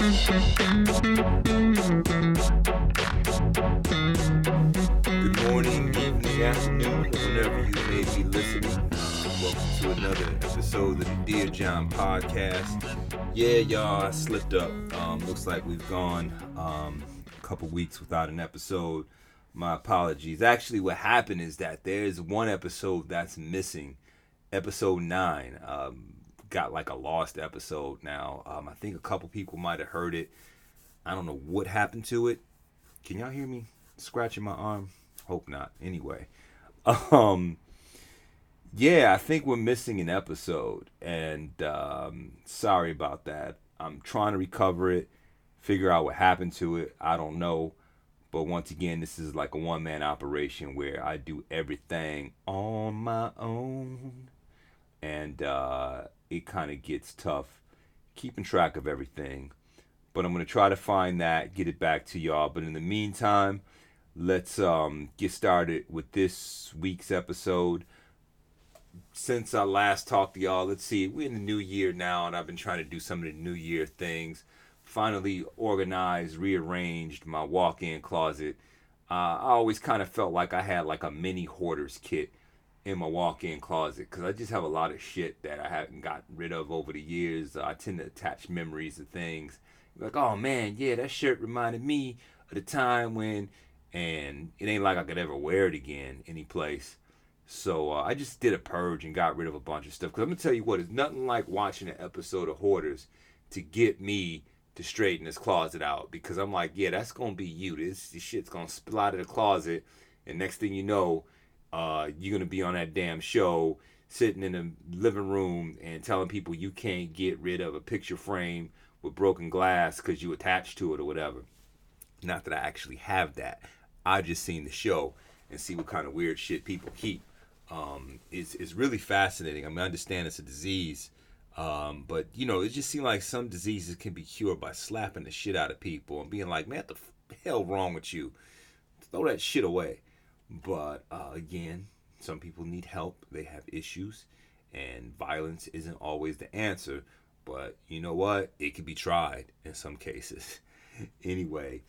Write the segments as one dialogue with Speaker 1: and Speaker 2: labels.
Speaker 1: Good morning, evening, afternoon, whenever you may be listening. Welcome to another episode of the Dear John podcast. Yeah, y'all, I slipped up. Looks like we've gone a couple weeks without an episode. My apologies. Actually, what happened is that there's one episode that's missing. Episode 9. Got like a lost episode now. I think a couple people might have heard it. I don't know what happened to it. Can y'all hear me scratching my arm? Hope not. Anyway, um, yeah, I think we're missing an episode, and sorry about that. I'm trying to recover it, figure out what happened to it. I don't know, but once again, this is like a one-man operation where I do everything on my own, and it kind of gets tough keeping track of everything. But I'm gonna try to find that, get it back to y'all. But in the meantime, let's get started with this week's episode. Since I last talked to y'all, let's see, we're in the new year now, and I've been trying to do some of the new year things. Finally organized, rearranged my walk-in closet. I always kind of felt like I had like a mini hoarder's kit in my walk-in closet because I just have a lot of shit that I haven't gotten rid of over the years. I tend to attach memories to things. Like, oh man, yeah, that shirt reminded me of the time when, and it ain't like I could ever wear it again any place. So I just did a purge and got rid of a bunch of stuff. Because I'm going to tell you what, it's nothing like watching an episode of Hoarders to get me to straighten this closet out. Because I'm like, yeah, that's going to be you. This shit's going to spill out of the closet. And next thing you know, you're going to be on that damn show sitting in the living room and telling people you can't get rid of a picture frame with broken glass because you attached to it or whatever. Not that I actually have that. I just seen the show and see what kind of weird shit people keep. It's really fascinating. I mean, I understand it's a disease, but you know, it just seems like some diseases can be cured by slapping the shit out of people and being like, man, what the hell wrong with you? Throw that shit away. But again, some people need help. They have issues, and violence isn't always the answer. But you know what? It can be tried in some cases. Anyway,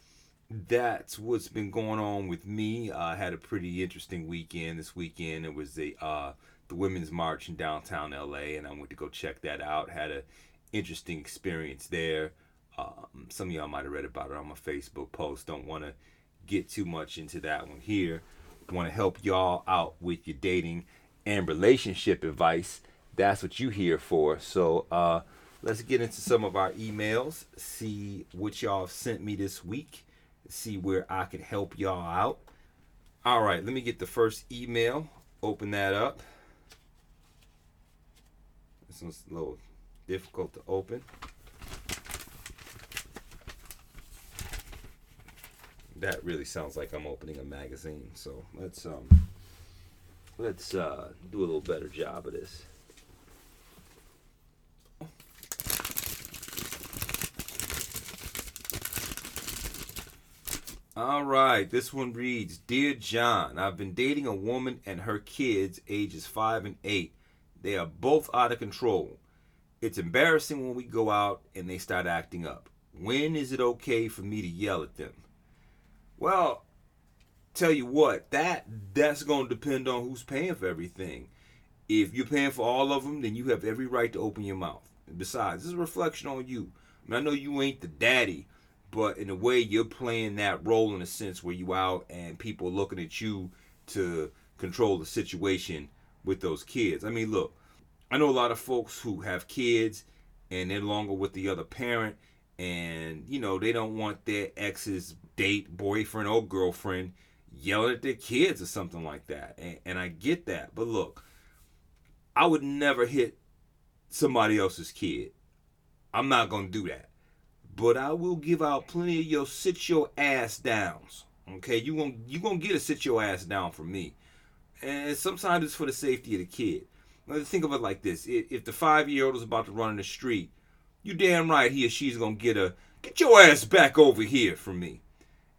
Speaker 1: that's what's been going on with me. I had a pretty interesting weekend. This weekend it was the Women's March in downtown LA, and I went to go check that out. Had a interesting experience there. Some of y'all might have read about it on my Facebook post. Don't want to get too much into that one here. Want to help y'all out with your dating and relationship advice. That's what you here for. So let's get into some of our emails. See what y'all have sent me this week. See where I can help y'all out. All right, let me get the first email. Open that up. This one's a little difficult to open. That really sounds like I'm opening a magazine. So let's do a little better job of this. All right, this one reads, Dear John, I've been dating a woman and her kids, ages 5 and 8. They are both out of control. It's embarrassing when we go out and they start acting up. When is it okay for me to yell at them? Well, tell you what, that's going to depend on who's paying for everything. If you're paying for all of them, then you have every right to open your mouth. Besides, this is a reflection on you. I mean, I know you ain't the daddy, but in a way, you're playing that role in a sense where you out and people are looking at you to control the situation with those kids. I mean, look, I know a lot of folks who have kids and they're no longer with the other parent, and you know they don't want their ex's date, boyfriend or girlfriend yelling at their kids or something like that. And I get that, but look, I would never hit somebody else's kid. I'm not gonna do that. But I will give out plenty of your sit your ass downs. Okay, you gonna get a sit your ass down from me. And sometimes it's for the safety of the kid. Let's think of it like this: if the 5-year-old is about to run in the street, you damn right he or she's gonna get your ass back over here from me.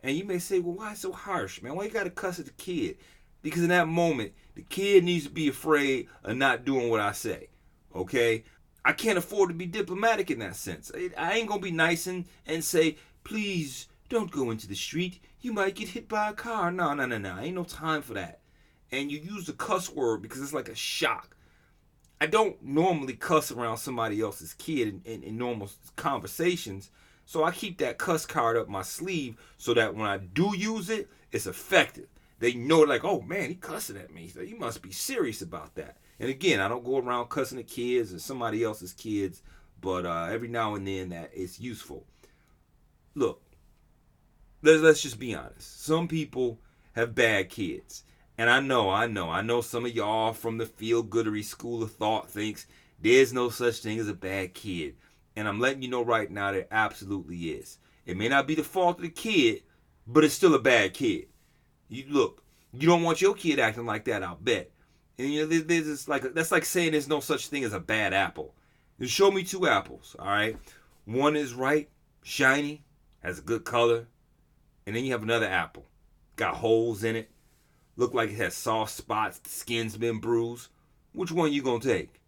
Speaker 1: And you may say, well, why so harsh, man? Why you gotta cuss at the kid? Because in that moment, the kid needs to be afraid of not doing what I say. Okay? I can't afford to be diplomatic in that sense. I ain't gonna be nice and say, please don't go into the street. You might get hit by a car. No. Ain't no time for that. And you use the cuss word because it's like a shock. I don't normally cuss around somebody else's kid in normal conversations. So I keep that cuss card up my sleeve so that when I do use it, it's effective. They know, like, oh man, he cussing at me. So he must be serious about that. And again, I don't go around cussing at kids or somebody else's kids, but every now and then that it's useful. Look, let's just be honest. Some people have bad kids. And I know some of y'all from the feel-goodery school of thought thinks there's no such thing as a bad kid. And I'm letting you know right now there absolutely is. It may not be the fault of the kid, but it's still a bad kid. You don't want your kid acting like that, I'll bet. And there's this that's like saying there's no such thing as a bad apple. Just show me 2 apples, all right? One is ripe, shiny, has a good color, and then you have another apple, got holes in it, look like it has soft spots, the skin's been bruised. Which one you gonna take?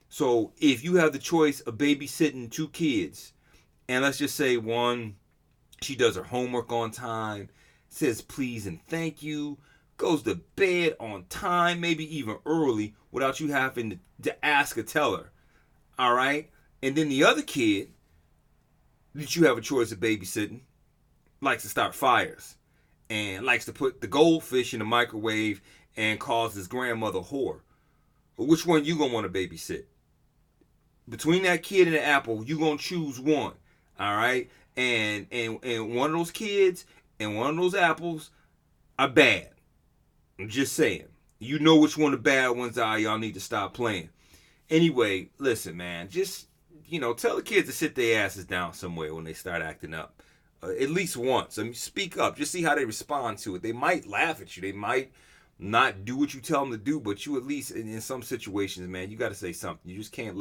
Speaker 1: So if you have the choice of babysitting 2 kids, and let's just say one, she does her homework on time, says please and thank you, goes to bed on time, maybe even early, without you having to ask or tell her. All right? And then the other kid that you have a choice of babysitting likes to start fires and likes to put the goldfish in the microwave and calls his grandmother whore. But which one you gonna want to babysit? Between that kid and the apple, you gonna choose one. All right? And one of those kids and one of those apples are bad. I'm just saying. You know which one the bad ones are. Y'all need to stop playing. Anyway, listen, man. Just, tell the kids to sit their asses down somewhere when they start acting up. At least once. I mean, speak up. Just see how they respond to it. They might laugh at you. They might not do what you tell them to do. But you at least, in some situations, man, you got to say something. You just can't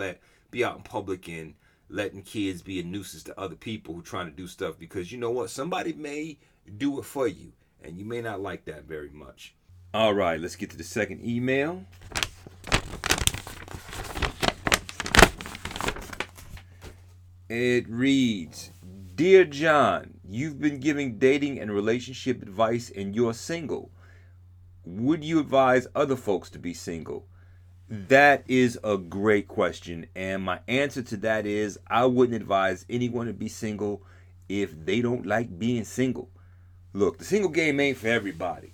Speaker 1: be out in public and letting kids be a nuisance to other people who are trying to do stuff. Because you know what? Somebody may do it for you. And you may not like that very much. All right, let's get to the second email. It reads, Dear John, you've been giving dating and relationship advice and you're single. Would you advise other folks to be single? That is a great question. And my answer to that is I wouldn't advise anyone to be single if they don't like being single. Look, the single game ain't for everybody.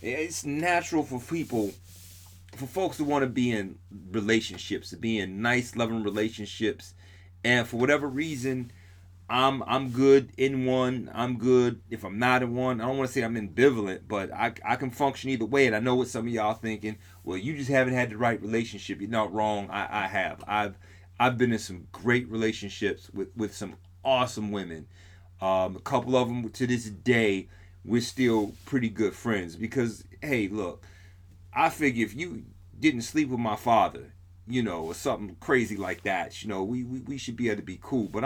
Speaker 1: It's natural for folks to want to be in relationships, to be in nice, loving relationships. And for whatever reason, I'm good in one. I'm good if I'm not in one. I don't want to say I'm ambivalent, but I can function either way. And I know what some of y'all thinking. Well, you just haven't had the right relationship. You're not wrong. I have. I've been in some great relationships with some awesome women. A couple of them to this day, we're still pretty good friends because, hey, look, I figure if you didn't sleep with my father, or something crazy like that, we should be able to be cool. But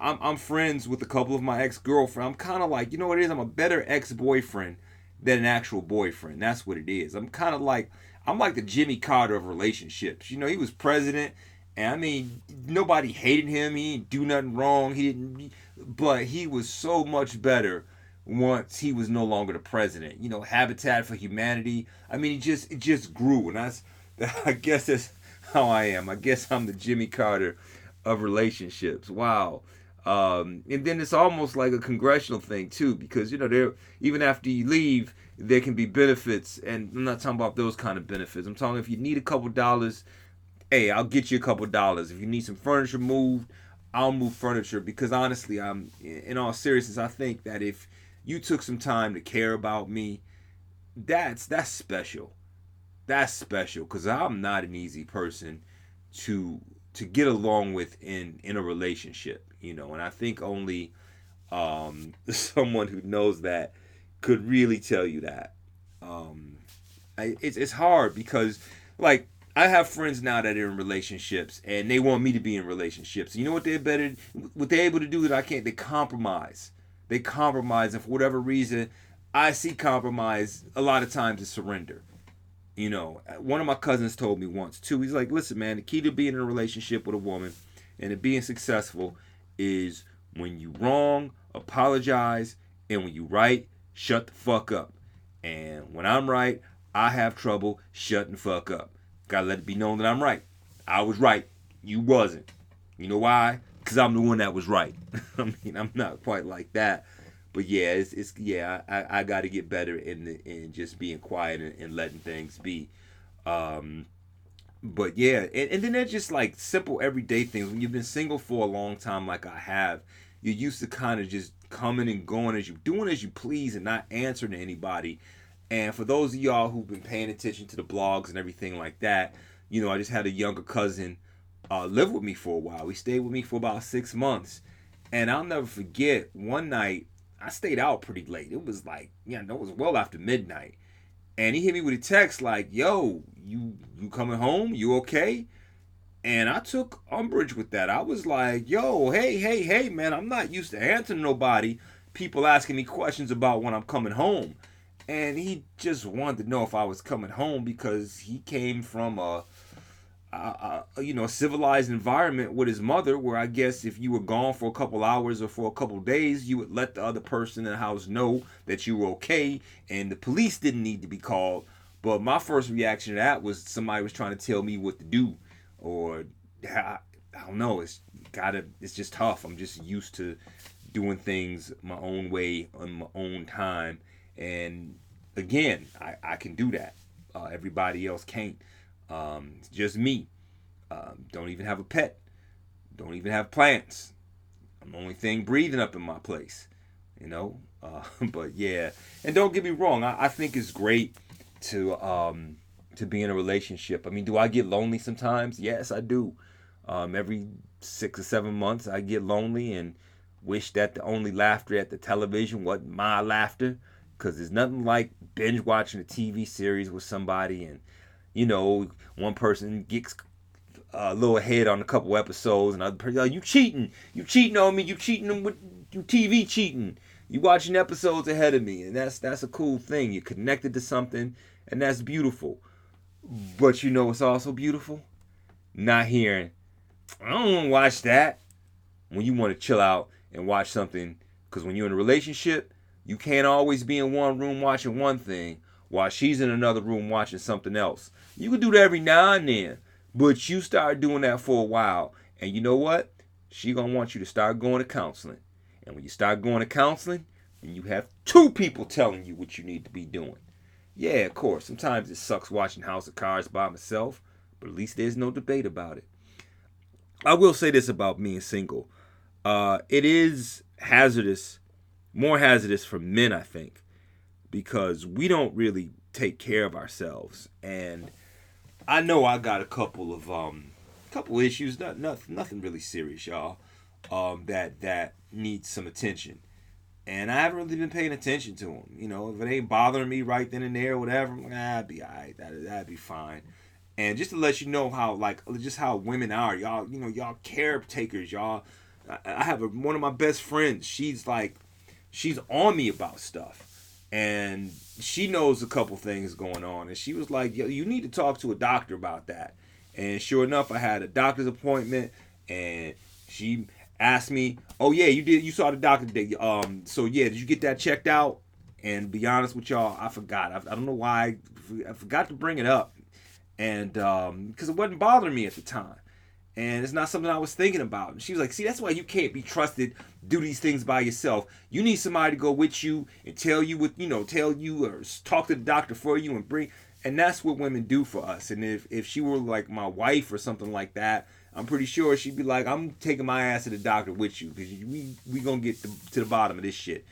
Speaker 1: I'm friends with a couple of my ex-girlfriends. I'm kind of like, you know what it is? I'm a better ex-boyfriend than an actual boyfriend. That's what it is. I'm like the Jimmy Carter of relationships. He was president, and I mean, nobody hated him. He didn't do nothing wrong. But he was so much better once he was no longer the president. Habitat for Humanity. I mean, it just grew, and I guess that's how I am. I guess I'm the Jimmy Carter of relationships. Wow. And then it's almost like a congressional thing too, because there, even after you leave, there can be benefits, and I'm not talking about those kind of benefits. I'm talking if you need a couple dollars, hey, I'll get you a couple dollars. If you need some furniture moved, I'll move furniture, because honestly, in all seriousness, I think that if you took some time to care about me, that's special. That's special, because I'm not an easy person to get along with in a relationship, and I think only someone who knows that could really tell you that. It's hard because, like, I have friends now that are in relationships and they want me to be in relationships. You know what they're able to do that I can't? They compromise. And for whatever reason, I see compromise a lot of times as surrender. You know, one of my cousins told me once too. He's like, listen, man, the key to being in a relationship with a woman and to being successful is when you wrong, apologize, and when you right, shut the fuck up. And when I'm right, I have trouble shutting the fuck up. Gotta let it be known that I'm right. I was right. You wasn't. You know why? Because I'm the one that was right. I mean, I'm not quite like that. But yeah, it's yeah. I got to get better in just being quiet and letting things be. Um, but yeah, and then there's just like simple everyday things. When you've been single for a long time, like I have, you're used to kind of just coming and going as you doing as you please and not answering to anybody. And for those of y'all who've been paying attention to the blogs and everything like that, you know, I just had a younger cousin live with me for a while. He stayed with me for about 6 months, and I'll never forget one night. I stayed out pretty late. It was like, yeah, no, it was well after midnight. And he hit me with a text like, "Yo, you coming home? You okay?" And I took umbrage with that. I was like, "Yo, hey, man, I'm not used to answering nobody. People asking me questions about when I'm coming home." And he just wanted to know if I was coming home because he came from a civilized environment with his mother, where I guess if you were gone for a couple hours or for a couple days, you would let the other person in the house know that you were okay, and the police didn't need to be called. But my first reaction to that was somebody was trying to tell me what to do, or I don't know. It's just tough. I'm just used to doing things my own way on my own time, and again, I can do that. Everybody else can't. It's just me. Don't even have a pet. Don't even have plants. I'm the only thing breathing up in my place. You know. But yeah, and don't get me wrong. I think it's great to be in a relationship. I mean, do I get lonely sometimes? Yes, I do. Every 6 or 7 months, I get lonely and wish that the only laughter at the television wasn't my laughter, because there's nothing like binge watching a TV series with somebody, and you know, one person gets a little ahead on a couple episodes, and other person, oh, you cheating on me, you cheating with you TV cheating, you watching episodes ahead of me, and that's a cool thing. You're connected to something, and that's beautiful. But you know, it's also beautiful not hearing, I don't want to watch that, when you want to chill out and watch something. Because when you're in a relationship, you can't always be in one room watching one thing while she's in another room watching something else. You can do that every now and then, but you start doing that for a while, and you know what? She gonna want you to start going to counseling. And when you start going to counseling, and you have two people telling you what you need to be doing. Yeah, of course, sometimes it sucks watching House of Cards by myself, but at least there's no debate about it. I will say this about being single. It is hazardous, more hazardous for men, I think, because we don't really take care of ourselves. And I know I got a couple issues, nothing really serious, y'all, that needs some attention. And I haven't really been paying attention to them. You know, if it ain't bothering me right then and there, or whatever, I'm like, I'd be alright. That'd be fine. And just to let you know how, like, just how women are, y'all, you know, y'all caretakers, y'all. I have one of my best friends. She's on me about stuff, and she knows a couple things going on, and she was like, "Yo, you need to talk to a doctor about that." And sure enough, I had a doctor's appointment, and she asked me, "Oh yeah, you saw the doctor today. So yeah, did you get that checked out?" And be honest with y'all, I forgot. I don't know why. I forgot to bring it up, and because it wasn't bothering me at the time, and it's not something I was thinking about. And she was like, "See, that's why you can't be trusted. Do these things by yourself. You need somebody to go with you and tell you what, tell you, or talk to the doctor for you and bring." And that's what women do for us. And if she were like my wife or something like that, I'm pretty sure she'd be like, "I'm taking my ass to the doctor with you, because we gonna get to the bottom of this shit."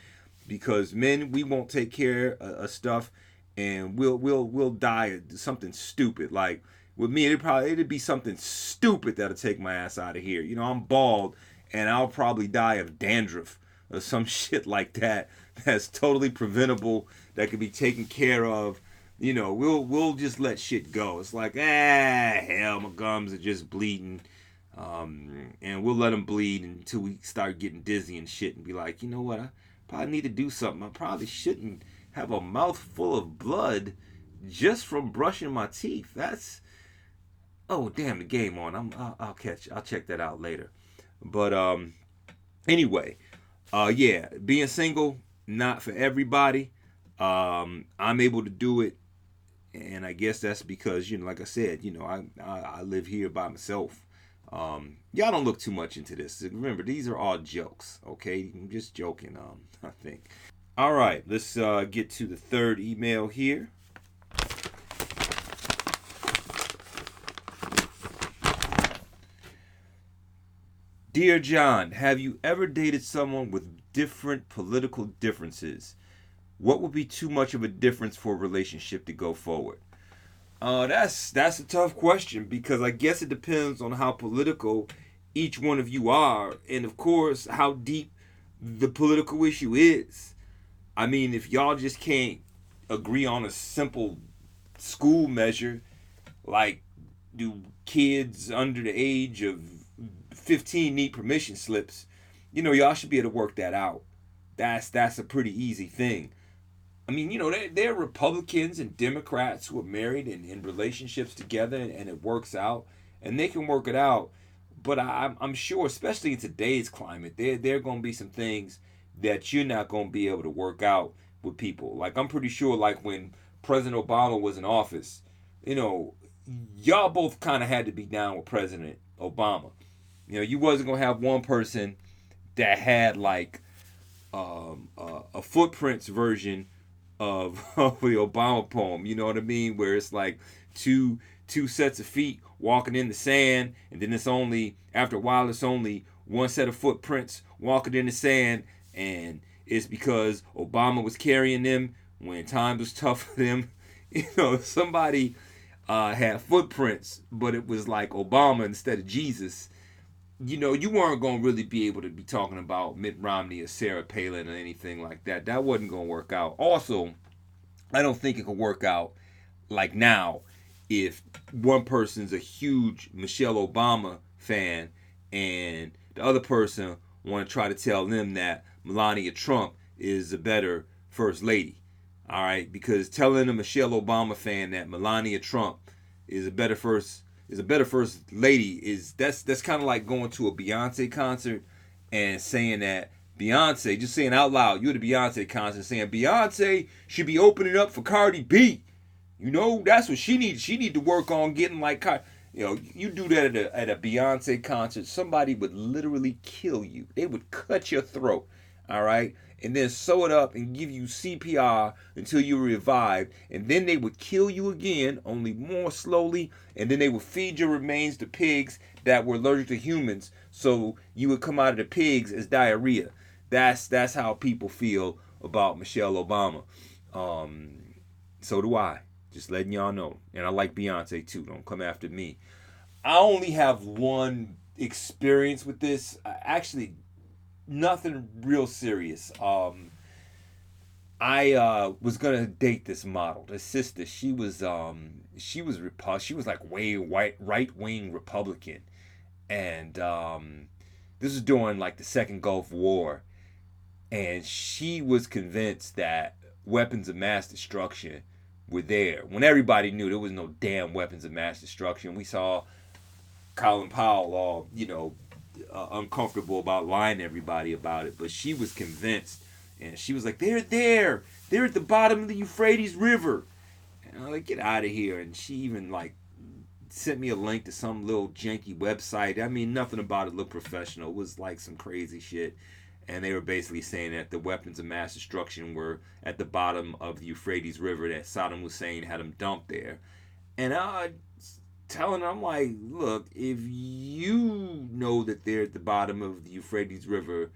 Speaker 1: Because men, we won't take care of stuff, and we'll die of something stupid. Like with me, it'd be something stupid that'll take my ass out of here. You know, I'm bald, and I'll probably die of dandruff or some shit like that. That's totally preventable. That could be taken care of. You know, we'll just let shit go. It's like, hell, my gums are just bleeding. And we'll let them bleed until we start getting dizzy and shit, and be like, you know what, I probably need to do something. I probably shouldn't have a mouthful of blood just from brushing my teeth. That's, oh damn, the game on. I'll check that out later. But anyway, yeah, being single, not for everybody. I'm able to do it, and I guess that's because, like I said, I live here by myself. Y'all don't look too much into this. Remember, these are all jokes, okay? I'm just joking. I think. All right, let's get to the third email here. Dear John, have you ever dated someone with different political differences? What would be too much of a difference for a relationship to go forward? That's a tough question, because I guess it depends on how political each one of you are, and of course how deep the political issue is. I mean, if y'all just can't agree on a simple school measure, like, do kids under the age of 15 need permission slips, y'all should be able to work that out. That's a pretty easy thing. I mean, there are Republicans and Democrats who are married and in relationships together, and it works out, and they can work it out. But I'm sure, especially in today's climate, there are going to be some things that you're not going to be able to work out with people. Like, I'm pretty sure, like, when President Obama was in office, y'all both kind of had to be down with President Obama. You wasn't going to have one person that had, like, a footprints version of the Obama poem, you know what I mean? Where it's like two sets of feet walking in the sand, and then it's only, after a while, it's only one set of footprints walking in the sand, and it's because Obama was carrying them when times was tough for them. Somebody had footprints, but it was like Obama instead of Jesus. You weren't going to really be able to be talking about Mitt Romney or Sarah Palin or anything like that. That wasn't going to work out. Also, I don't think it could work out like now if one person's a huge Michelle Obama fan and the other person want to try to tell them that Melania Trump is a better first lady. All right, because telling a Michelle Obama fan that Melania Trump is a better first lady that's kind of like going to a Beyonce concert and saying that Beyonce, just saying out loud, you're at a Beyonce concert, saying Beyonce should be opening up for Cardi B. That's what she needs. She need to work on getting like Cardi. You do that at a Beyonce concert, somebody would literally kill you. They would cut your throat. All right, and then sew it up and give you CPR until you revive, and then they would kill you again, only more slowly, and then they would feed your remains to pigs that were allergic to humans, so you would come out of the pigs as diarrhea. That's how people feel about Michelle Obama. So do I. Just letting y'all know. And I like Beyonce too. Don't come after me. I only have one experience with this. Actually, nothing real serious. I was gonna date this model, this sister. She was like way right wing Republican, and this was during like the Second Gulf War, and she was convinced that weapons of mass destruction were there when everybody knew there was no damn weapons of mass destruction. We saw Colin Powell all uncomfortable about lying to everybody about it, but she was convinced, and she was like, they're at the bottom of the Euphrates River, and I'm like, get out of here. And she even like sent me a link to some little janky website. I mean, nothing about it looked professional. It was like some crazy shit, and they were basically saying that the weapons of mass destruction were at the bottom of the Euphrates River, that Saddam Hussein had them dumped there. And I telling her, I'm like, look, if you know that they're at the bottom of the Euphrates River,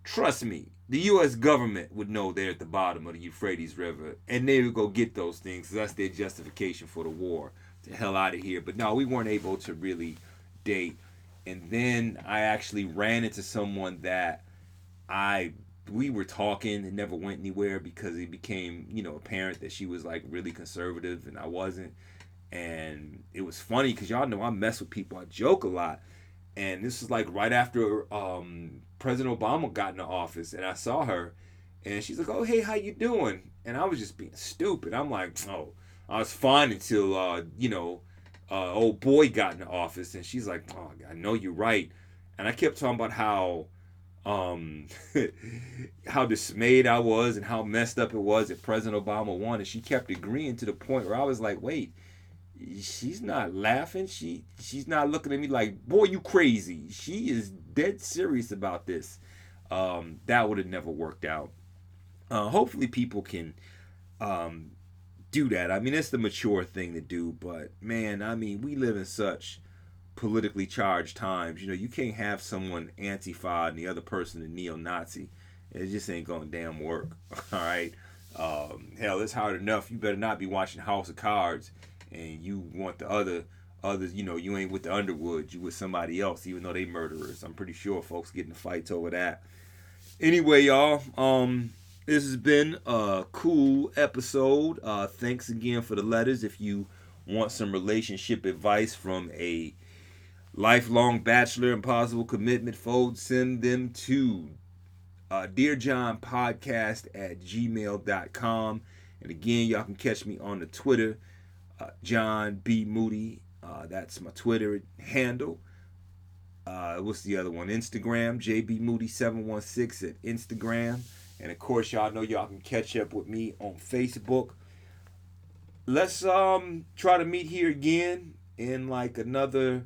Speaker 1: trust me, the U.S. government would know they're at the bottom of the Euphrates River, and they would go get those things, because that's their justification for the war. The hell out of here. But no, we weren't able to really date. And then I actually ran into someone that we were talking and never went anywhere, because it became, apparent that she was like really conservative and I wasn't. And it was funny because y'all know I mess with people. I joke a lot. And this is like right after President Obama got into office, and I saw her, and she's like, "Oh, hey, how you doing?" And I was just being stupid. I'm like, "Oh, I was fine until old boy got in the office, and she's like, "Oh, I know you're right," and I kept talking about how how dismayed I was and how messed up it was that President Obama won, and she kept agreeing to the point where I was like, "Wait, she's not laughing. She's not looking at me like, boy, you crazy. She is dead serious about this." That would have never worked out. Hopefully, people can do that. I mean, it's the mature thing to do, but man, I mean, we live in such politically charged times. You know, you can't have someone Antifa and the other person a neo-Nazi. It just ain't gonna damn work. All right. Hell, it's hard enough. You better not be watching House of Cards, and you want the others. You know, you ain't with the Underwood. You with somebody else, even though they murderers. I'm pretty sure folks get in fights over that. Anyway, y'all. This has been a cool episode. Thanks again for the letters. If you want some relationship advice from a lifelong bachelor, impossible commitment, folks, send them to dearjohnpodcast@gmail.com. And again, y'all can catch me on the Twitter, John B. Moody. That's my Twitter handle. What's the other one? Instagram, JBMoody716 at Instagram. And of course, y'all know y'all can catch up with me on Facebook. Let's try to meet here again in like another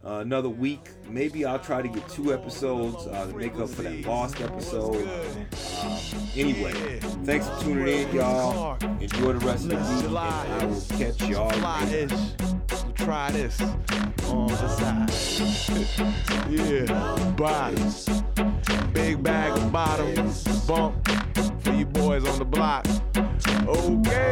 Speaker 1: week. Maybe I'll try to get 2 episodes to make up for that lost episode. Anyway, thanks for tuning in, y'all. Enjoy the rest of the week, and I will catch y'all later.
Speaker 2: Try this on the side. Yeah, bottoms. Big bag of bottoms. Bump for you boys on the block. Okay.